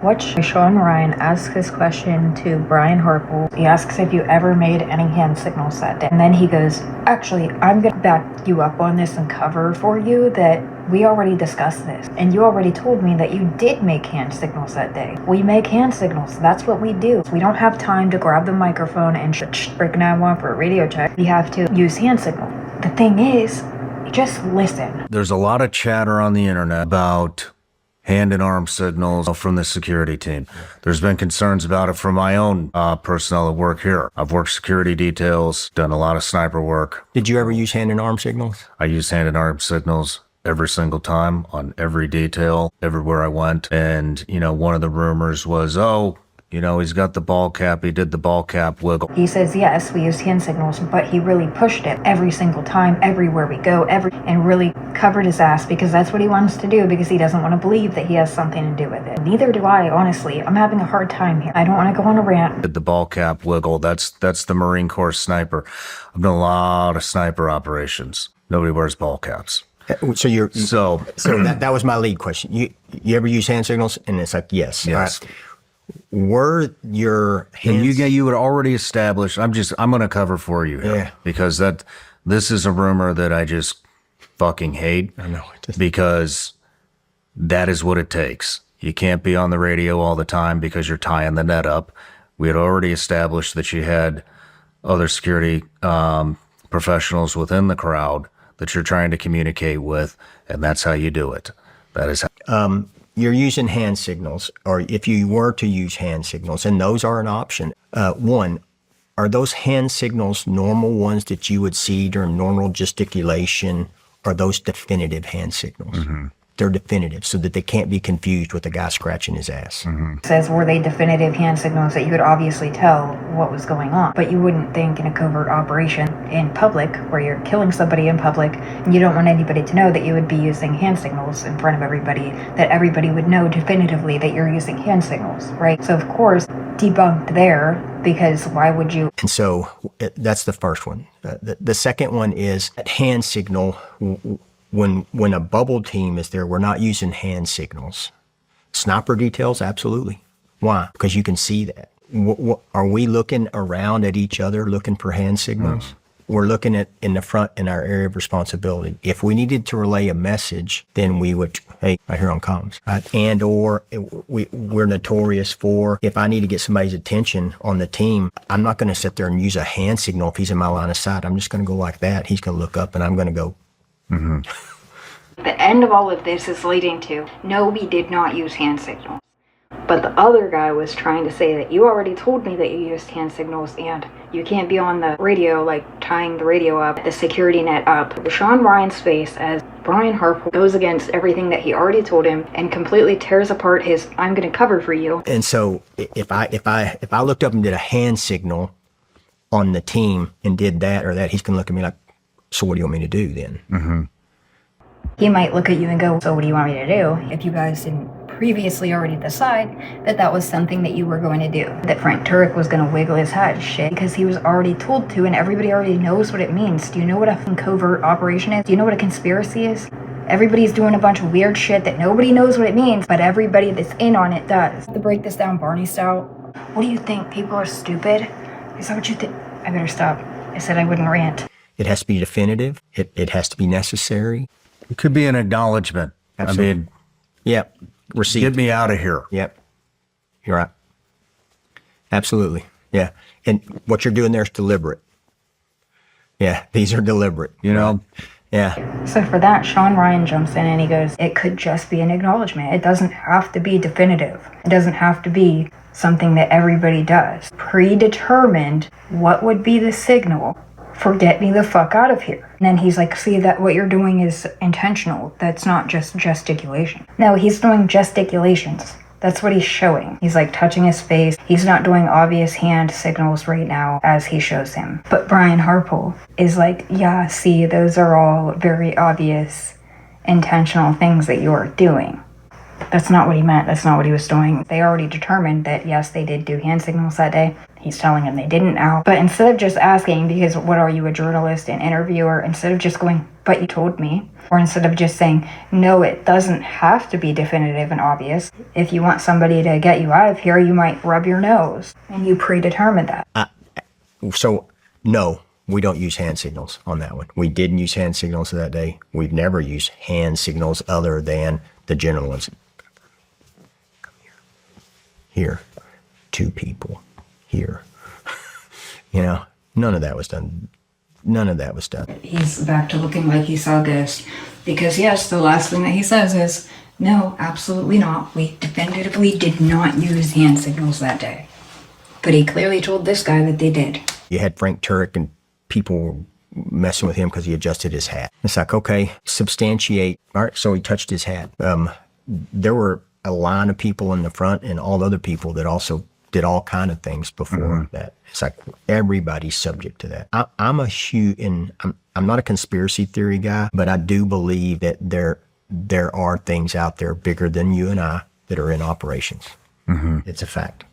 Watch Shawn Ryan ask this question to Brian Harpole. He asks if you ever made any hand signals that day. And then he goes, actually, I'm going to back you up on this and cover for you that we already discussed this. And you already told me that you did make hand signals that day. We make hand signals. That's what we do. We don't have time to grab the microphone and break 911 for a radio check. We have to use hand signals. The thing is, just listen. There's a lot of chatter on the internet about hand and arm signals from the security team. There's been concerns about it from my own personnel that work here. I've worked security details, done a lot of sniper work. Did you ever use hand and arm signals? I use hand and arm signals every single time on every detail, everywhere I went. And, you know, one of the rumors was, oh, you know, he's got the ball cap, he did the ball cap wiggle. He says, yes, we use hand signals, but he really pushed it every single time, everywhere we go, and really covered his ass because that's what he wants to do because he doesn't want to believe that he has something to do with it. Neither do I, honestly. I'm having a hard time here. I don't want to go on a rant. Did the ball cap wiggle, that's the Marine Corps sniper. I've done a lot of sniper operations. Nobody wears ball caps. So that was my lead question. You ever use hand signals? And it's like, yes. Yes. Were your hands... And you would already establish, I'm going to cover for you here because this is a rumor that I just fucking hate. I know. Because that is what it takes. You can't be on the radio all the time because you're tying the net up. We had already established that you had other security professionals within the crowd that you're trying to communicate with, and that's how you do it. That is how... You're using hand signals, or if you were to use hand signals, and those are an option. One, are those hand signals normal ones that you would see during normal gesticulation? Or are those definitive hand signals? Mm-hmm. They're definitive so that they can't be confused with a guy scratching his ass. Mm-hmm. Says, were they definitive hand signals that you could obviously tell what was going on? But you wouldn't think in a covert operation in public where you're killing somebody in public and you don't want anybody to know that you would be using hand signals in front of everybody, that everybody would know definitively that you're using hand signals, right? So of course, debunked there because why would you? And so that's the first one. The second one is that hand signal. When a bubble team is there, we're not using hand signals. Sniper details, absolutely. Why? Because you can see that. Are we looking around at each other looking for hand signals? We're looking at in the front in our area of responsibility. If we needed to relay a message, then we would, hey, right here on comms. Right? And or we're notorious for, if I need to get somebody's attention on the team, I'm not going to sit there and use a hand signal if he's in my line of sight. I'm just going to go like that. He's going to look up and I'm going to go. Mm-hmm. The end of all of this is leading to, no, we did not use hand signals. But the other guy was trying to say that you already told me that you used hand signals and you can't be on the radio, like tying the radio up, the security net up. Shawn Ryan's face as Brian Harpole goes against everything that he already told him and completely tears apart his, I'm going to cover for you. And so if I looked up and did a hand signal on the team and did that or that, he's going to look at me like, so what do you want me to do then? Mm-hmm. He might look at you and go, so what do you want me to do? If you guys didn't previously already decide that that was something that you were going to do. That Frank Turek was going to wiggle his head shit because he was already told to and everybody already knows what it means. Do you know what a covert operation is? Do you know what a conspiracy is? Everybody's doing a bunch of weird shit that nobody knows what it means, but everybody that's in on it does. To break this down Barney style, what do you think? People are stupid? Is that what you think? I better stop. I said I wouldn't rant. It has to be definitive. It has to be necessary. It could be an acknowledgement. Absolutely. I mean, yep. Receipt. Get me out of here. Yep. You're right. Absolutely. Yeah. And what you're doing there is deliberate. Yeah. These are deliberate. You know? Yeah. So for that, Shawn Ryan jumps in and he goes, it could just be an acknowledgement. It doesn't have to be definitive. It doesn't have to be something that everybody does. Predetermined what would be the signal for get me the fuck out of here. And then he's like, see, that what you're doing is intentional. That's not just gesticulation. No, he's doing gesticulations. That's what he's showing. He's like touching his face. He's not doing obvious hand signals right now as he shows him. But Brian Harpole is like, yeah, see, those are all very obvious intentional things that you're doing. That's not what he meant. That's not what he was doing. They already determined that, yes, they did do hand signals that day. He's telling him they didn't now. But instead of just asking, because what are you, a journalist, an interviewer, instead of just going, but you told me. Or instead of just saying, no, it doesn't have to be definitive and obvious. If you want somebody to get you out of here, you might rub your nose. And you predetermined that. So, no, we don't use hand signals on that one. We didn't use hand signals that day. We've never used hand signals other than the general ones. Come here. 2 people. Here. None of that was done. None of that was done. He's back to looking like he saw ghosts. Because yes, the last thing that he says is, no, absolutely not. We definitively did not use hand signals that day. But he clearly told this guy that they did. You had Frank Turek and people were messing with him because he adjusted his hat. It's like, okay, substantiate. All right, so he touched his hat. There were a line of people in the front and all other people that also did all kind of things before that. It's like everybody's subject to that. I'm not a conspiracy theory guy, but I do believe that there are things out there bigger than you and I that are in operations. It's a fact.